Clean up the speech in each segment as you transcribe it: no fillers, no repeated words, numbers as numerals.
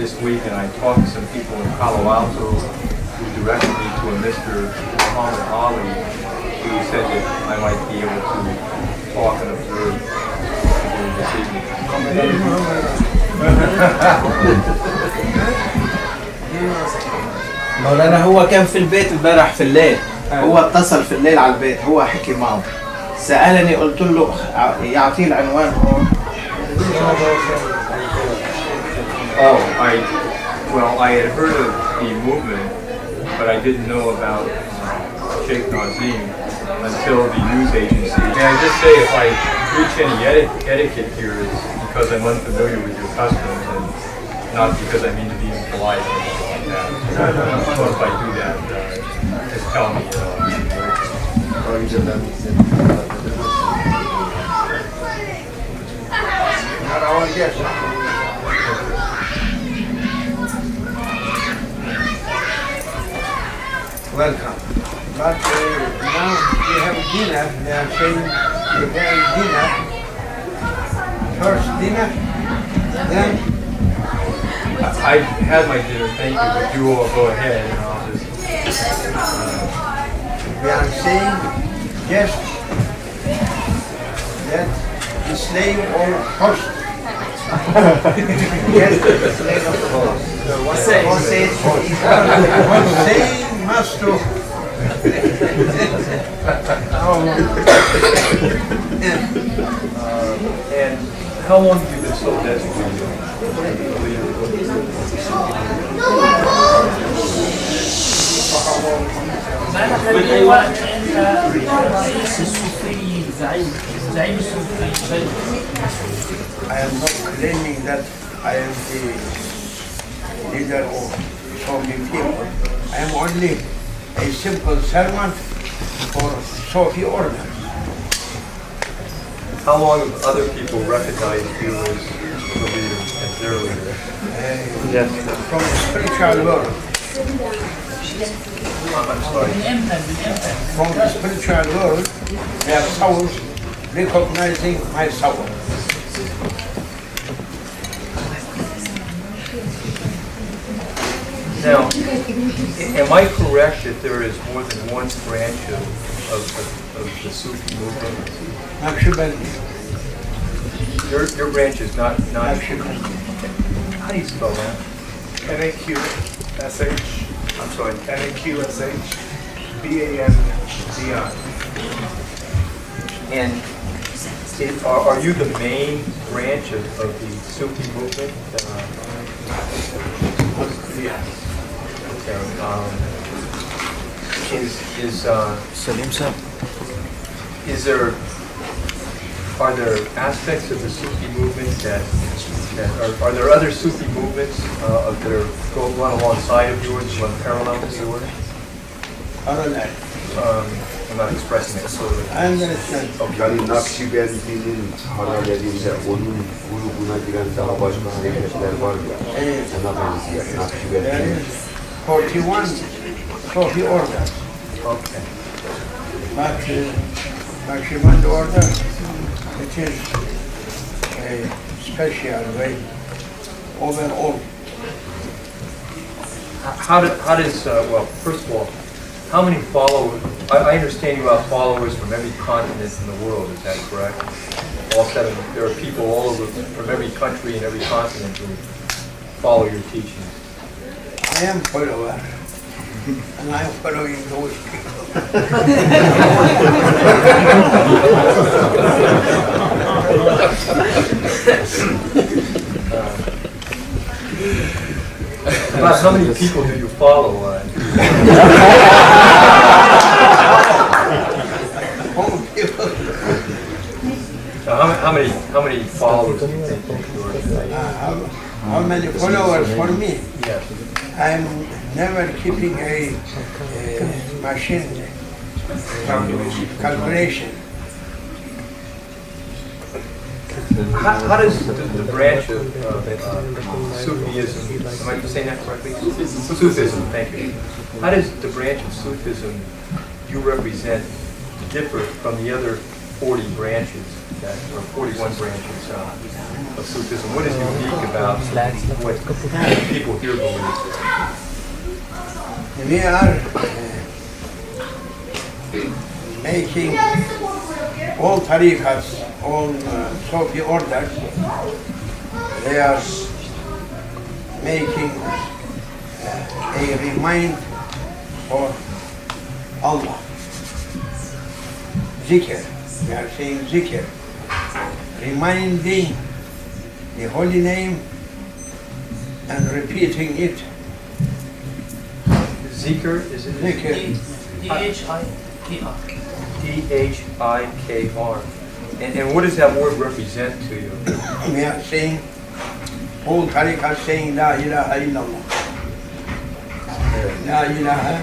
this week, and I talked to some people in Palo Alto who directed me to a Mr. Muhammad Ali, who said that I might be able to talk and observe during this evening. مولانا هو كان في البيت امبارح في الليل، هو اتصل في الليل على البيت، هو حكي معه، سألني قلت له يعطيه العنوان هون. Oh, I had heard of the movement, but I didn't know about Shaykh Nazim until the news agency. May I just say, if I breach any etiquette here, is because I'm unfamiliar with your customs and not because I mean to be impolite or anything like that. So if I do that, just tell me. Not all yes. Welcome. But now we have dinner. They are saying preparing dinner. First dinner, then I had my dinner, thank you, but you all go ahead and I'll just... we are saying yes, that the slave or host. Yes, the slave of the host. What's it? What's saying must do. And how long have you been so designated? من أي وقت أنت رئيس الصوفي زعيم الصوفي؟ I am not claiming that I am the leader of so many people. I am only a simple servant for Sufi order. How long have other people recognized you as the leader, as their leader? Yes. From the spiritual world. From the spiritual world, their souls recognizing my soul. Now, am I correct that there is more than one branch of the Sufi movement? Naqshbandi. Your branch is not... Naqshbandi. How do you spell that? N-A-Q-S-H. I'm sorry. N-A-Q-S-H. B-A-N-D-I. And are you the main branch of the Sufi movement? Yes. Okay. Are there aspects of the Sufi movement that are there other Sufi movements that are going alongside of yours, run parallel to yours? I'm not expressing it clearly. I understand. Yani Nakşibendi'nin paralelinde onun grubuna giren daha başka hareketler var ya. Ona benziyor. Nakşibendi. 41 Sufi order. Okay. But Naqshbandi order, it is a special way overall. How does well, first of all, how many followers? I understand you have followers from every continent in the world. Is that correct? All seven. There are people all over from every country and every continent who follow your teachings. I am follower, and I am following those people. About how many people do you follow? How many followers do you think you are? How many followers for me? Yes. I'm never keeping a machine calculation. How does the branch of Sufism, am I saying that correctly? Sufism, thank you. How does the branch of Sufism you represent differ from the other 40 branches? that there are 41 branches of Sufism. What is unique about what people here believe? We are making all tariqats, all Sufi orders, they are making a remind for Allah. Zikr, we are saying zikr, reminding the holy name and repeating it. Zikr, is it? Zikr. D-H-I-K-R. D-H-I-K-R. And what does that word represent to you? We are saying, all tariqat saying La ilaha illallah. La ilaha,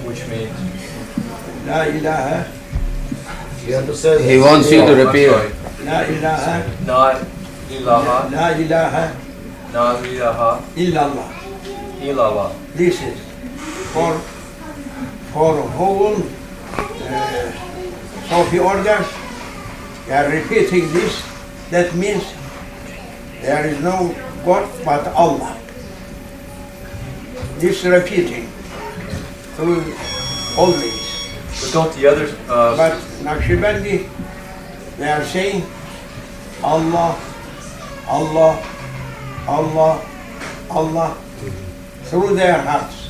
Which means? La ilaha, He wants you to repeat. La ilaha, Not ilaha, La ilaha not ilaha, illallah. illallah. This is for whole Sufi orders. They are repeating this. That means there is no God but Allah. This repeating through always. But don't the others, But Naqshbandi, they are saying Allah, Allah, Allah, Allah through their hearts.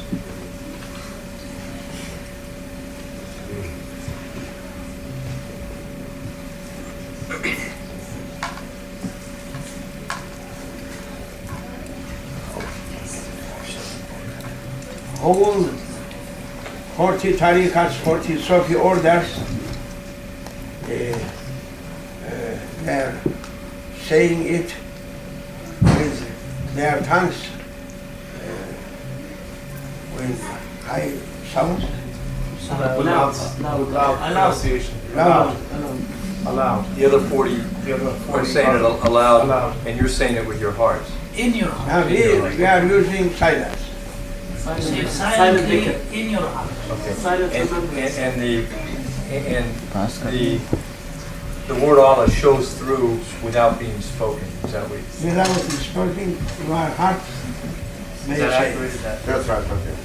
Whole 40 tariqats, 40 Sufi orders, they're saying it with their tongues, with high sound, Loud pronunciation. loud. Aloud. the other 40 The other are 40 saying it aloud, Aloud. and you're saying it with your hearts. In your heart. Now we are using silence. Say silently in your heart. Okay. Silent And Pascal. the word Allah shows through without being spoken. Is that what? Without speaking, your heart may Is that say. accurate? Is that? That's right, okay.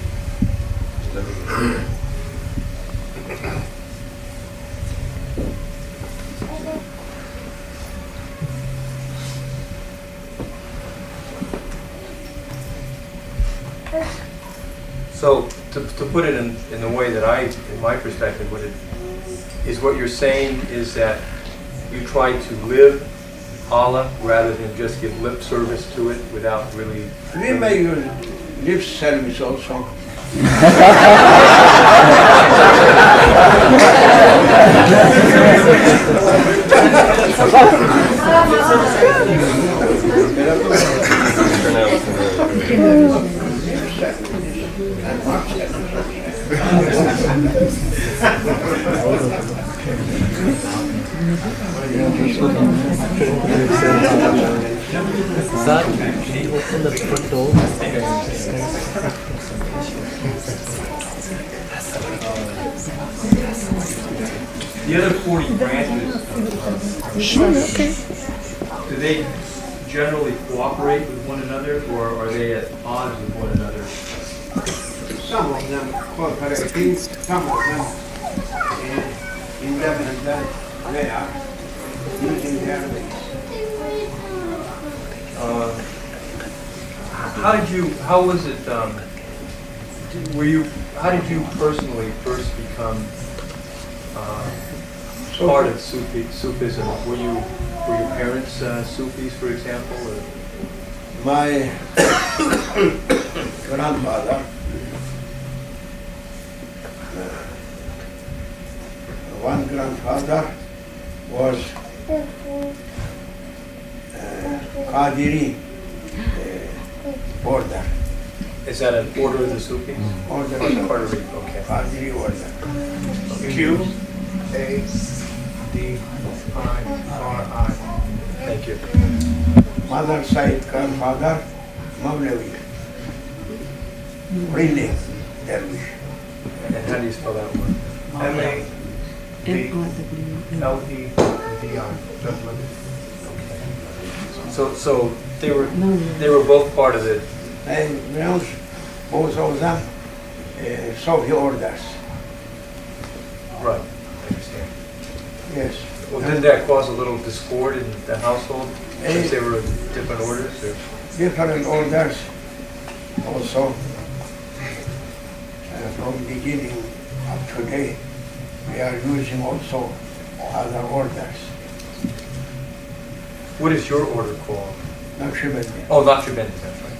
So to put it in the way that in my perspective, what you're saying is that you try to live Allah rather than just give lip service to it without really. We may use lip service also. The other 40 branches, do they generally cooperate with one another, or are they at odds with one another? Some of them cooperating, some of them independent. They are using their ways. How was it, how did you personally first become part of Sufism? Were your parents Sufis, for example? Or? My grandfather, one grandfather was Qadiri order. Is that an order of the Sufis? Order. Okay. Qadiri order. Q-A-D-I-R-I. Thank you. Mother side grandfather, Mawlavi. Really, dervish. And how do you spell that word? L-E-D-I. Gentlemen. So they were both part of it. And both of them Soviet orders. Right, I understand. Yes. Well, didn't that cause a little discord in the household since they were different orders? Or? Different orders also. From beginning up today, we are using also other orders. What is your order called? Naqshbandi. Oh, Naqshbandi, that's right.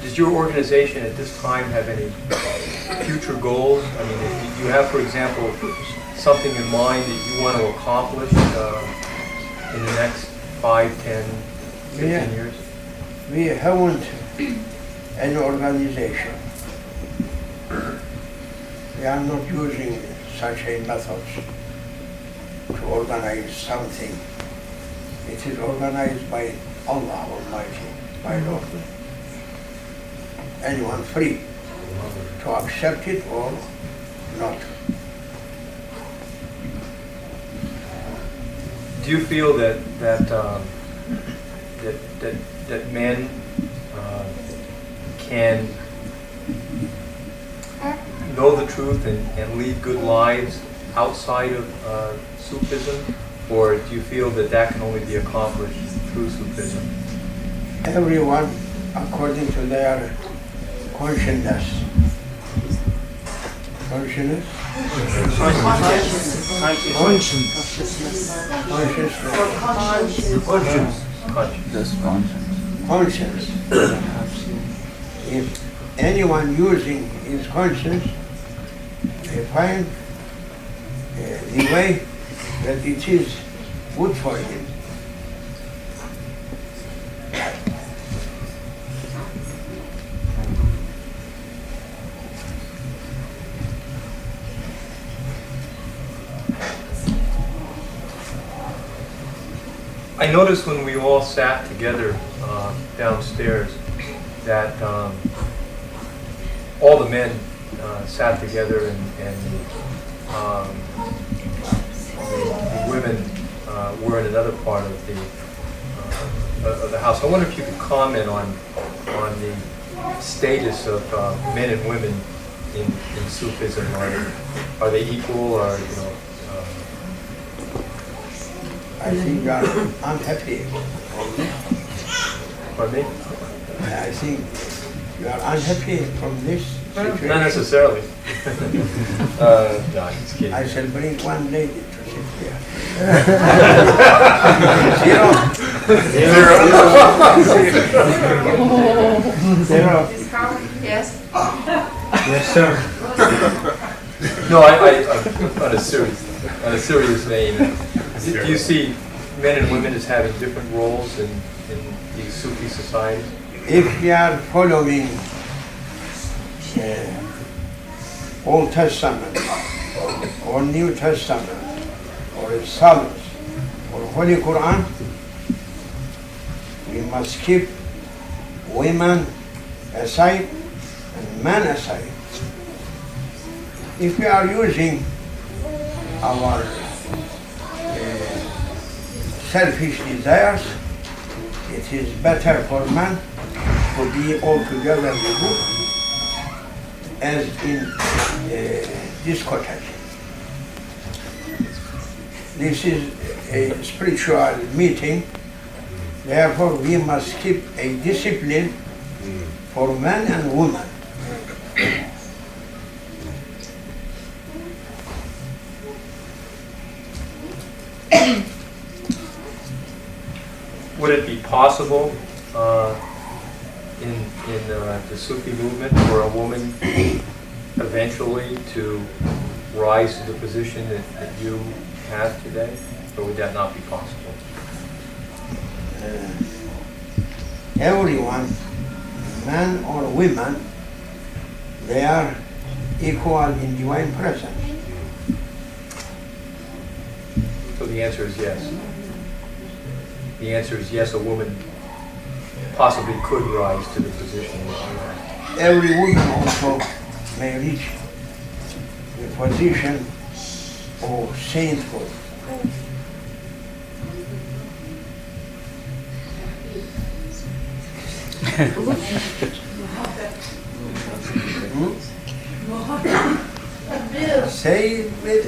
Does your organization at this time have any future goals? I mean, if you have, for example, something in mind that you want to accomplish in the next 5, 10, 15 years? We haven't an organization. We are not using such a method to organize something. It is organized by Allah Almighty, by Lord. Anyone free to accept it or not. Do you feel that men can know the truth and lead good lives outside of Sufism, or do you feel that can only be accomplished through Sufism? Everyone, according to their consciousness. Consciousness? Conscience. If anyone using his conscience, they find the way that it is good for him. I noticed when we all sat together downstairs that all the men sat together and the women were in another part of the house. I wonder if you could comment on the status of men and women in Sufism. Are they equal, or I think you are unhappy. Pardon me? I think you are unhappy from this situation. Not necessarily. No, I'm just kidding. I shall bring one lady to sit here. Zero. Yes. Yes, sir. No, I on a serious vein. Do you see men and women as having different roles in these Sufi societies? If we are following Old Testament or New Testament or Psalms or Holy Quran, we must keep women aside and men aside. If we are using our selfish desires, it is better for man to be all together with women, as in discotheque. This is a spiritual meeting, therefore we must keep a discipline for men and women. Would it be possible in the Sufi movement for a woman eventually to rise to the position that you have today, or would that not be possible? Everyone, man or women, they are equal in divine presence. So the answer is yes. the answer is yes, a woman possibly could rise to the position that you have. Every woman also may reach the position of sainthood. Say it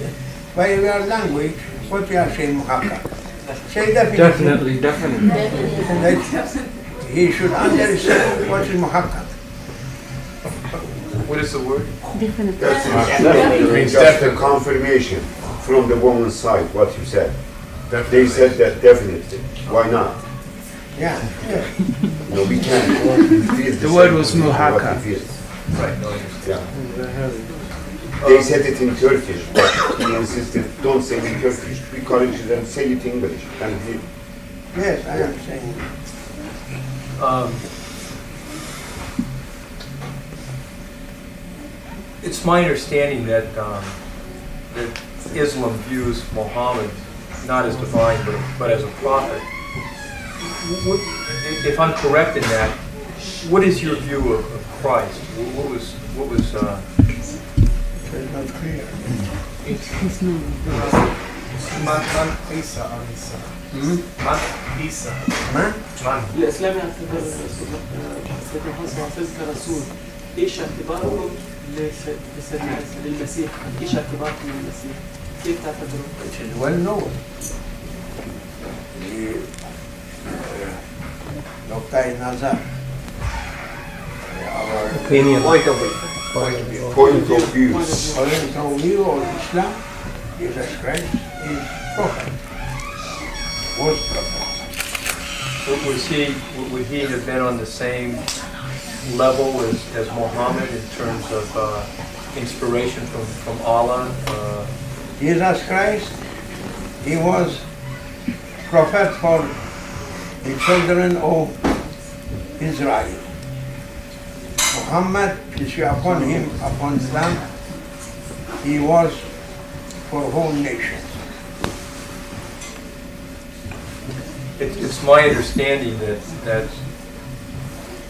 by your language what you are saying, muhakkak. Say definitely. Definitely. That he should understand what is muhakkak. What is the word? That's just a confirmation from the woman's side, what you said. They said that definitely. Why not? Yeah. No, we can't. The word was muhakka. Right, no, I understand. Yeah. They said it in Turkish, but he insisted, don't say it in Turkish. We encourage them, say it in English. And he, Yes, I am saying. It's my understanding that that Islam views Muhammad not as divine, but as a prophet. If I'm correct in that, what is your view of Christ? What was It's not clear. Man Isa alayhi salam. Man Isa. Man? Man. الإسلام يعتبر سيدنا محمد صلى الله عليه وسلم كرسول. إيش اعتباركم لسيدنا عيسى للمسيح؟ إيش اعتباركم للمسيح؟ كيف تعتبروه؟ It is well known. Dr. Nazar, our Opinion. point of view. point of view of Islam, Jesus Christ is prophet. Was prophet. would he have been on the same level as Muhammad in terms of inspiration from Allah? Jesus Christ, he was prophet for the children of Israel. Muhammad, peace be upon him, upon Islam, he was for whole nations. It's my understanding that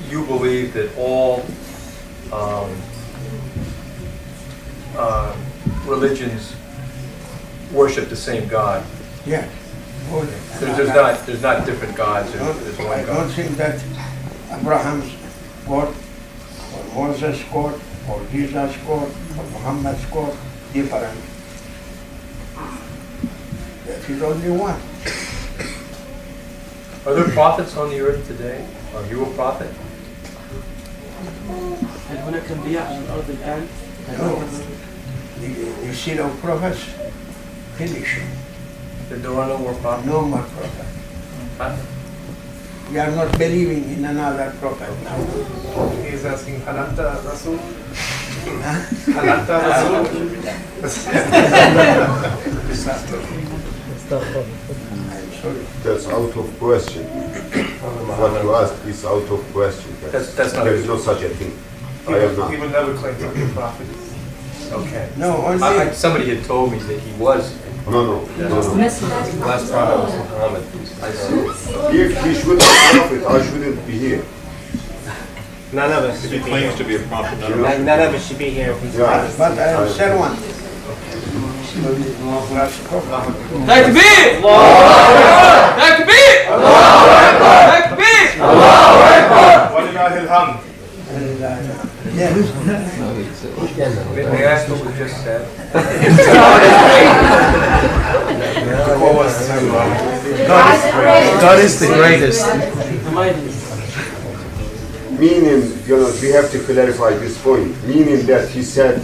you believe that all religions worship the same God. Yes. There's not different gods. There's I one don't God. think that Abraham's God, or Moses' God, or Jesus' God, or Muhammad's God different. That is only one. Are there prophets on the earth today? Are you a prophet? هل هناك أنبياء على الأرض الآن؟ No. The seed of prophets, finish. There are no more prophets? No more prophet. Huh? We are not believing in another prophet now. He is asking, Halanta Rasul? Huh? Halanta Rasul? I'm sorry. That's out of question. What you asked is out of question. That's not- There is no such a thing. I am not. He will never claim to be a prophet. Okay. No, only Somebody had told me that he was. No. Last prophet was Muhammad. I see. If he should be a prophet, I shouldn't be here. None of us. He claims to be a prophet. None of us should be here if he's Yeah. but I am servant. تكبير! تكبير! تكبير! وَلِلَّهِ الْحَمْدُ. Yes. May I ask what was just said? God is the greatest. Meaning, we have to clarify this point. Meaning that he said,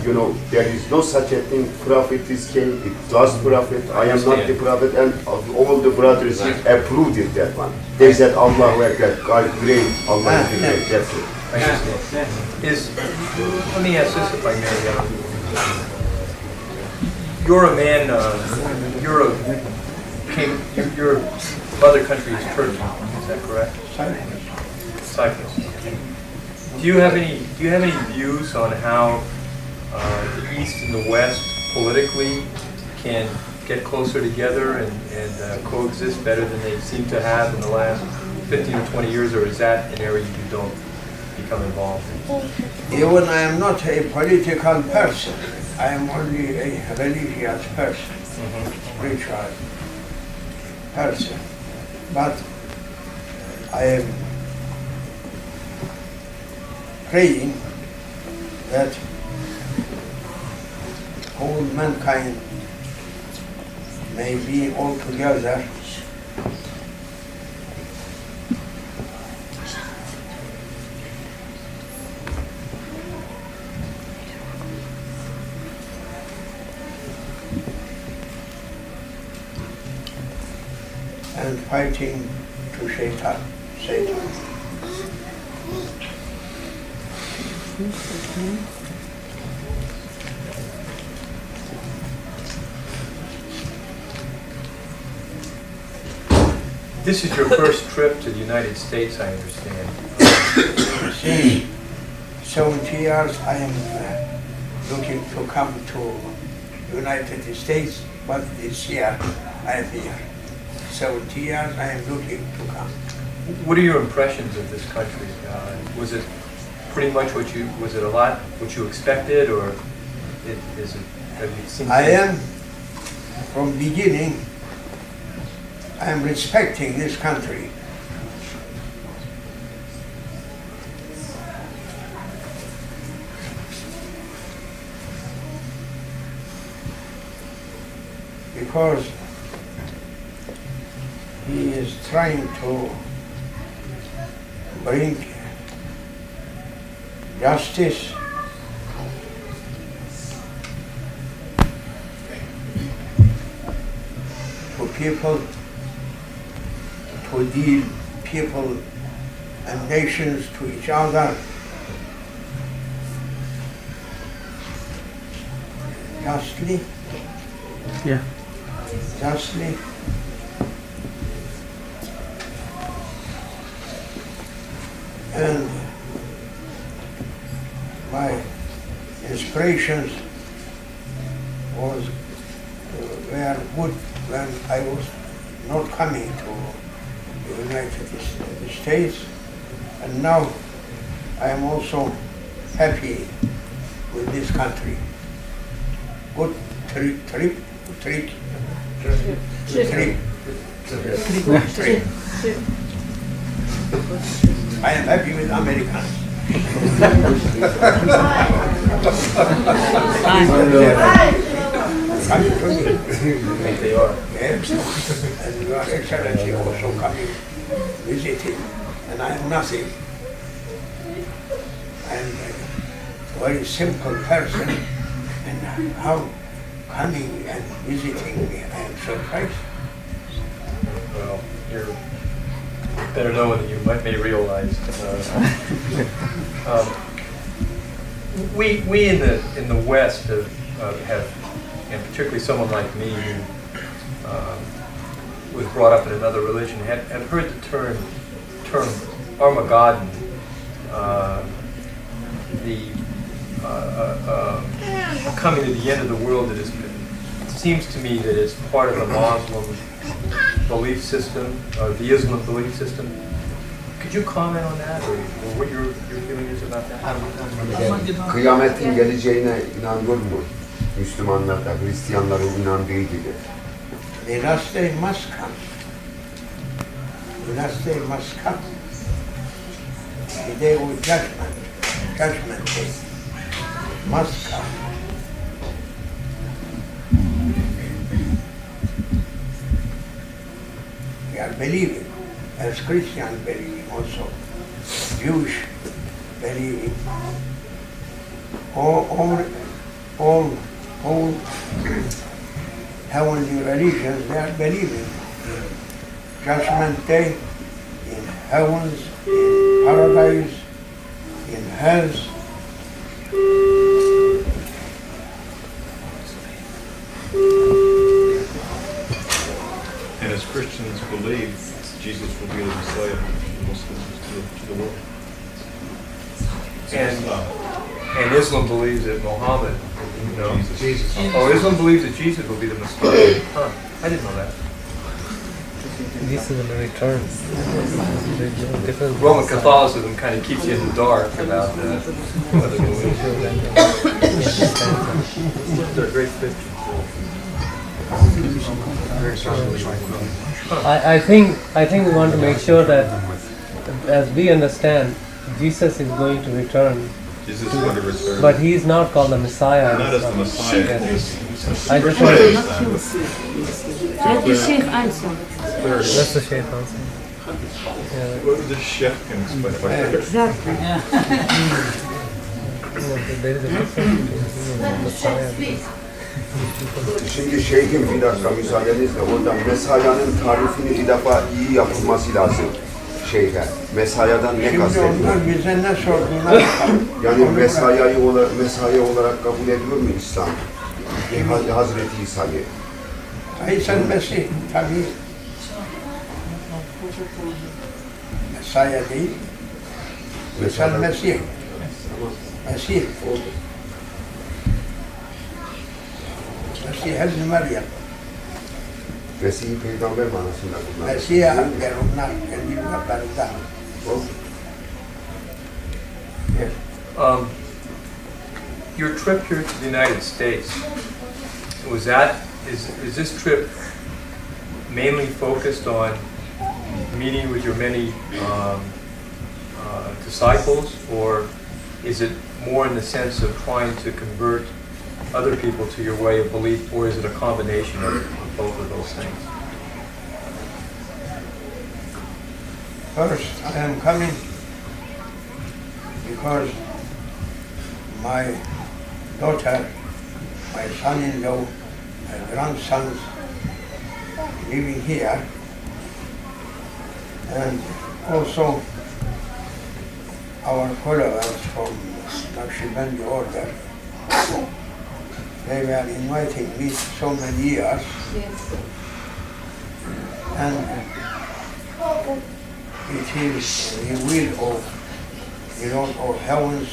there is no such a thing. Prophet is came, it's last prophet. I am not the prophet, and all the brothers approved it. That one. They said, Allahu Akbar, God great, Allah is the great. That's it. I understand. Let me ask this if I may. You're a man, your mother country is Turkey, is that correct? Cyprus. Do you have any views on how the East and the West politically can get closer together and coexist better than they seem to have in the last 15 or 20 years, or is that an area you don't become involved in? Even I am not a political person. I am only a religious person, spiritual person. But I am praying that whole mankind may be all together and fighting to Satan. This is your first trip to the United States, I understand. Since 70 years I am looking to come to United States, but this year I am here. 70 years I am looking to come. What are your impressions of this country? Was it pretty much was it a lot what you expected, or have you seen? I am, from beginning, I am respecting this country. Because he is trying to bring justice to people, to deal people and nations to each other justly. Yeah. Justly. And my inspirations were good when I was not coming to the United States, and now I am also happy with this country. Good trip. I am happy with Americans. Coming to me. I think they are. Yes. And Your Excellency also coming, visiting, and I am nothing. I am a very simple person, and how coming and visiting me, I am surprised. Well, you're better known than you may realize. We in the West have, and particularly someone like me who was brought up in another religion, have heard the term Armageddon, coming to the end of the world. That is, it seems to me that it's part of the Muslim belief system, or the Islam belief system. Could you comment on that, or what your feeling is about that? Kıyametin geleceğine inanıyor mu? Müslümanlar da Hristiyanların inandığı gibi. The last day must come. The last day must come. The day of judgment, judgment day, must come. We are believing, as Christians believing also, Jewish believing, all heavenly religions, they are believing in judgment day, in heavens, in paradise, in hells. And as Christians believe, Jesus will be the Messiah for Muslims to the world. And Islam believes that Muhammad will No. Jesus. Oh, Islam believes that Jesus will be the Messiah. Huh. I didn't know that. Jesus will return. Roman Catholicism kind of keeps you in the dark about whether the They're great Christians. I think we want to make sure that, as we understand, Jesus is going to return. Jesus is going to return. But he is not called the Messiah. Not as the Messiah. Yes. I just want Let the Sheikh answer. That's the Sheikh answer. Yeah. What the Sheikh can explain. Exactly. There is a difference between Messiah. Şimdi Şeyh'in bir dakika müsaadenizle oradan Mesaya'nın tarifini bir defa iyi yapılması lazım Şeyh'e. Mesaya'dan ne Şimdi kastediyor? onlar bize ne sordular? Yani Mesaya olarak kabul ediyor mu İslam? Hazreti İsa'yı. İsa'l Mesih tabii. Mesaya değil. İsa'l Mesih. Mesih. Mesih Hazreti Meryem. Mesih'i peygamber manasında kullanıyor. Mesih'e der onlar kendi yurtlarında. Your trip here to the United States, is this trip mainly focused on meeting with your many disciples, or is it more in the sense of trying to convert other people to your way of belief, or is it a combination of both of those things? First, I am coming because my daughter, my son-in-law, my grandsons living here, and also our followers from Naqshbandi order. They were inviting me so many years. Yes. And it is the will of the Lord of Heavens.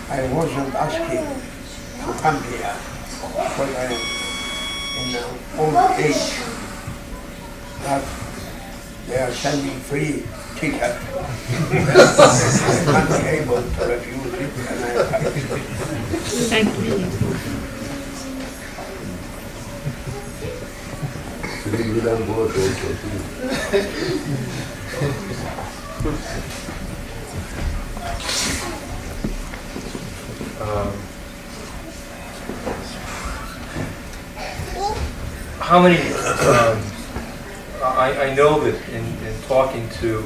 I wasn't asking to come here because I am in an old age. But they are sending free ticket. I can't be able to refuse it, and I am coming. Thank you. How many? I know that in talking to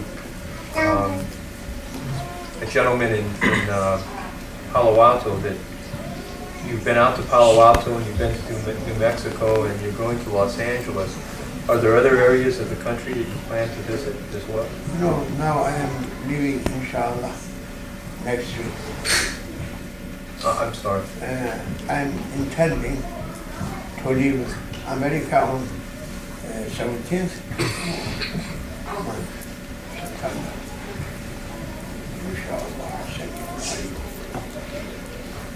a gentleman in Palo Alto, that you've been out to Palo Alto and you've been to New Mexico and you're going to Los Angeles. Are there other areas of the country that you plan to visit as well? No, now I am leaving, inshallah, next week. I'm sorry. I'm intending to leave America on 17th September. Inshallah.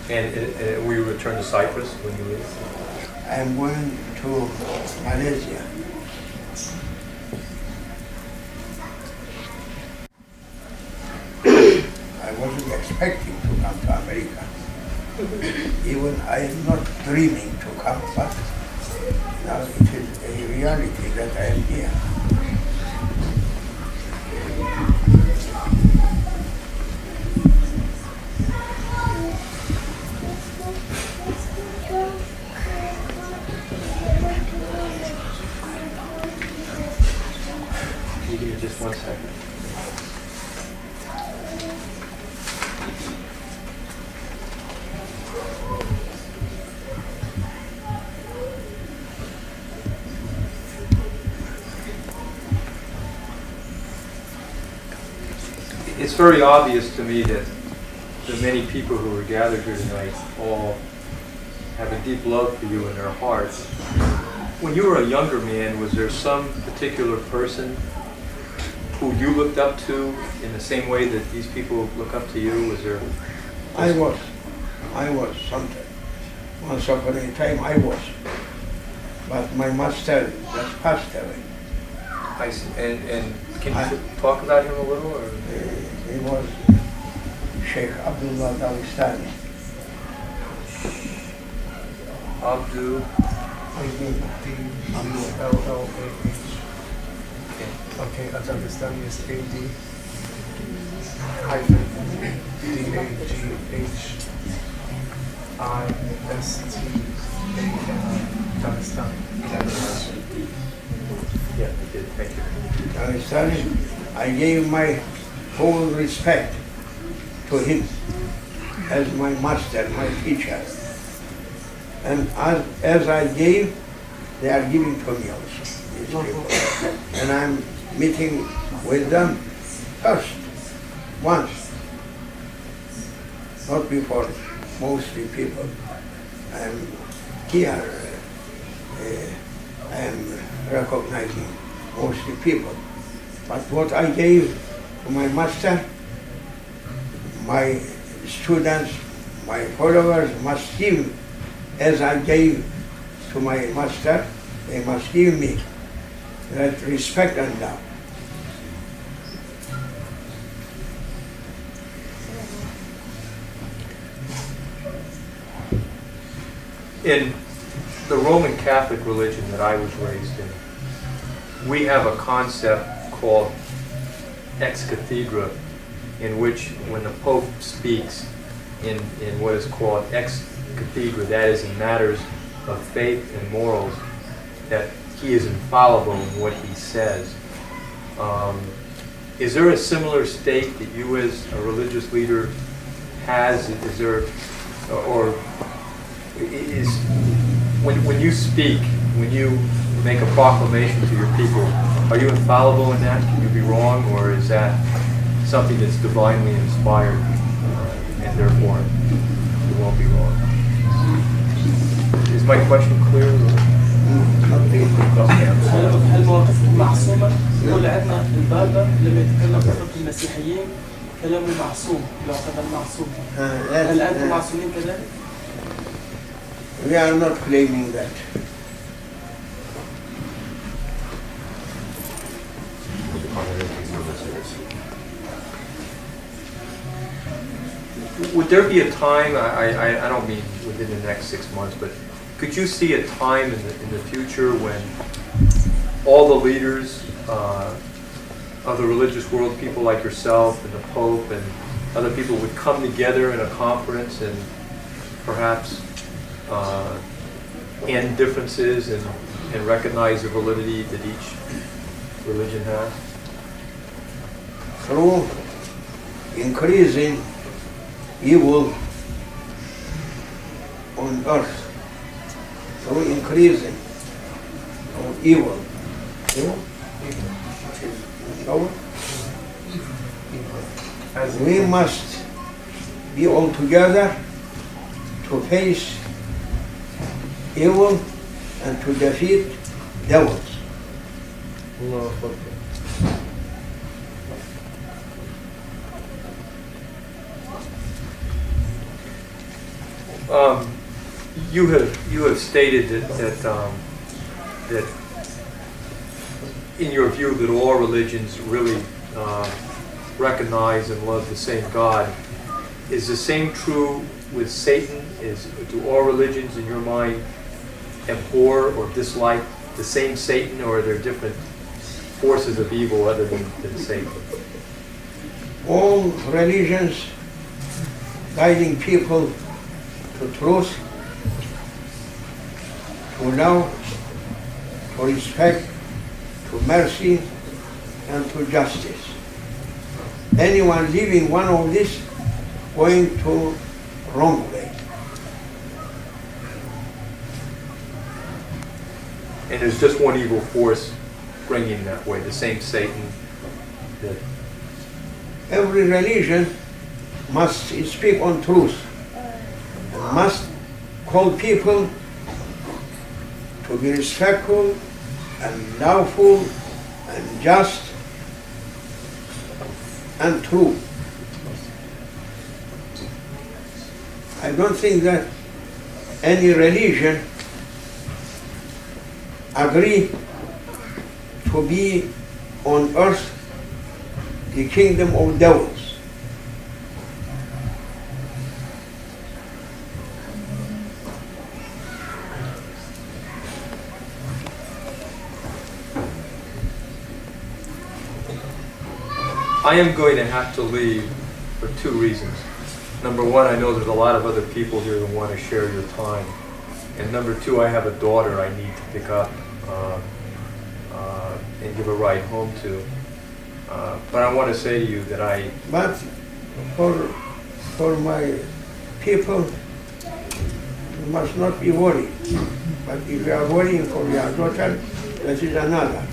And will you return to Cyprus when you leave? I am going to Malaysia. I wasn't expecting to come to America. Even I am not dreaming to come, but now it is a reality that I am here. Can you give me just 1 second? It's very obvious to me that the many people who are gathered here tonight all have a deep love for you in their hearts. When you were a younger man, was there some particular person who you looked up to in the same way that these people look up to you? Was there? I was. I was sometimes. Once upon a time I was. But my master just passed away. I see. And can you talk about him a little? Or? He was Sheikh Abdullah Dawistani. Abdul. A-D-D-U-L-L-A-H. Okay, Dagestani is A-D hyphen D-A-G-H-I-S-T-A-N Dagestani. Yeah, you did. Thank you. Dawistani, I gave my full respect to him as my master, my teacher. And as I gave, they are giving to me also, these people. And I'm meeting with them first, once, not before, mostly people. I'm here, I'm recognizing mostly people. But what I gave to my master, my students, my followers must give as I gave to my master, they must give me that respect and love. In the Roman Catholic religion that I was raised in, we have a concept called ex cathedra, in which when the Pope speaks in what is called ex cathedra, that is in matters of faith and morals, that he is infallible in what he says. Is there a similar state that you as a religious leader has? Is there, or is, when you speak, when you make a proclamation to your people, are you infallible in that? Can you be wrong, or is that something that's divinely inspired and therefore you won't be wrong? Is my question clear? هل مواقفكم معصومة؟ يقول عندنا البابا لما يتكلم بخطب المسيحيين كلامه معصوم، يعتبر معصوم. هل أنتم معصومين كذلك؟ We are not claiming that. Would there be a time, I don't mean within the next 6 months, but could you see a time in the future when all the leaders of the religious world, people like yourself and the Pope and other people, would come together in a conference and perhaps end differences and recognize the validity that each religion has? Through increasing evil on earth, through increasing of evil. We must be all together to face evil and to defeat devils. You have stated that in your view that all religions really recognize and love the same God. Is the same true with Satan? Do all religions in your mind abhor or dislike the same Satan, or are there different forces of evil other than Satan? All religions guiding people to truth, to love, to respect, to mercy, and to justice. Anyone leaving one of these going to wrong way. And there's just one evil force bringing that way, the same Satan. Every religion must speak on truth, must call people to be respectful and lawful and just and true. I don't think that any religion agree to be on earth the kingdom of devils. I am going to have to leave for two reasons. Number one, I know there's a lot of other people here that want to share your time. And number two, I have a daughter I need to pick up and give a ride home to. But I want to say to you that But for my people, you must not be worried. But if you are worrying for your daughter, that is another.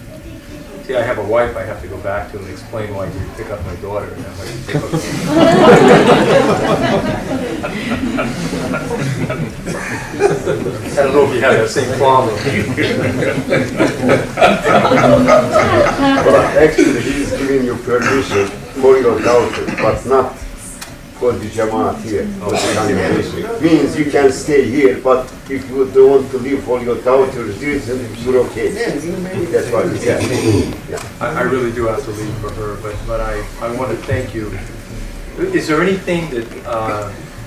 See, I have a wife I have to go back to and explain why you pick up my daughter. And I'm like, pick up I don't know if you have that same problem. But actually, he is giving you permission for your daughter, but not for the Jamaat here, for the congregation. Means you can stay here, but if you don't want to leave for your daughter's reason, you're okay. That's what he said. Yeah. I really do have to leave for her, but I want to thank you. Is there anything that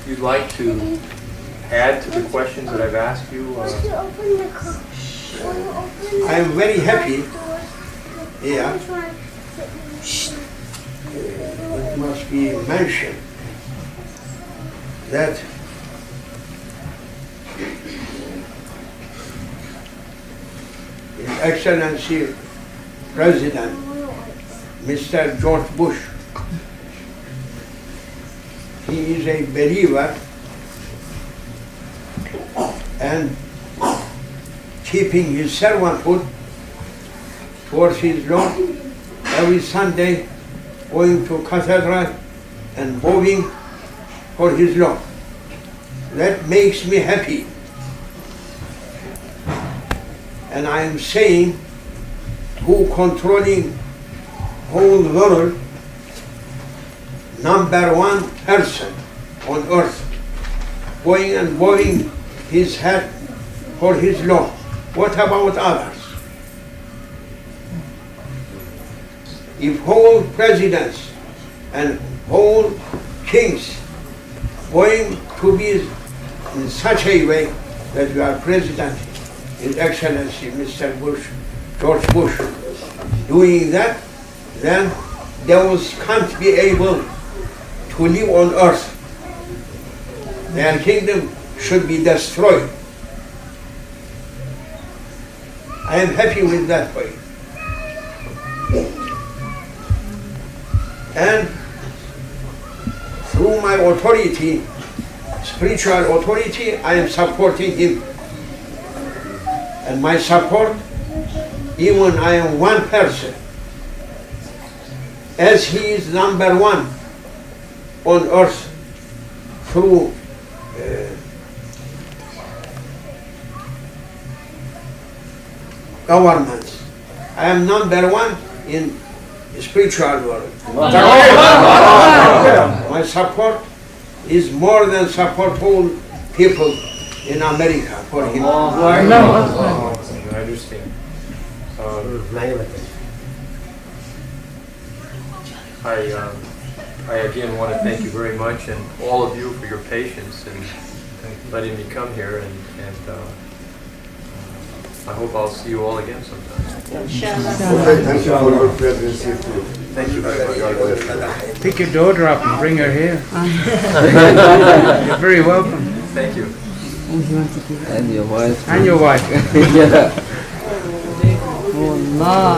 you'd like to add to the questions that I've asked you? I am very happy here. It must be mentioned that His Excellency President Mr. George Bush, he is a believer and keeping his servanthood towards his Lord, every Sunday going to cathedral and bowing for his Lord. That makes me happy. And I am saying, who controlling whole world, #1 person on earth, going and bowing his head for his Lord. What about others? If whole presidents and whole kings going to be in such a way that you are President, His Excellency Mr. Bush, George Bush, doing that, then devils can't be able to live on earth. Their kingdom should be destroyed. I am happy with that way. And through my authority, spiritual authority, I am supporting him. And my support, even I am one person, as he is #1 on earth through governments. I am #1 in spiritual world. My support is more than support all people in America for him. I understand. I again want to thank you very much, and all of you for your patience and letting me come here, and I hope I'll see you all again sometime. Thank you for your presence here too. Thank you very much. Pick your daughter up and bring her here. You're very welcome. Thank you. And your wife. And your wife. Yeah. Allah.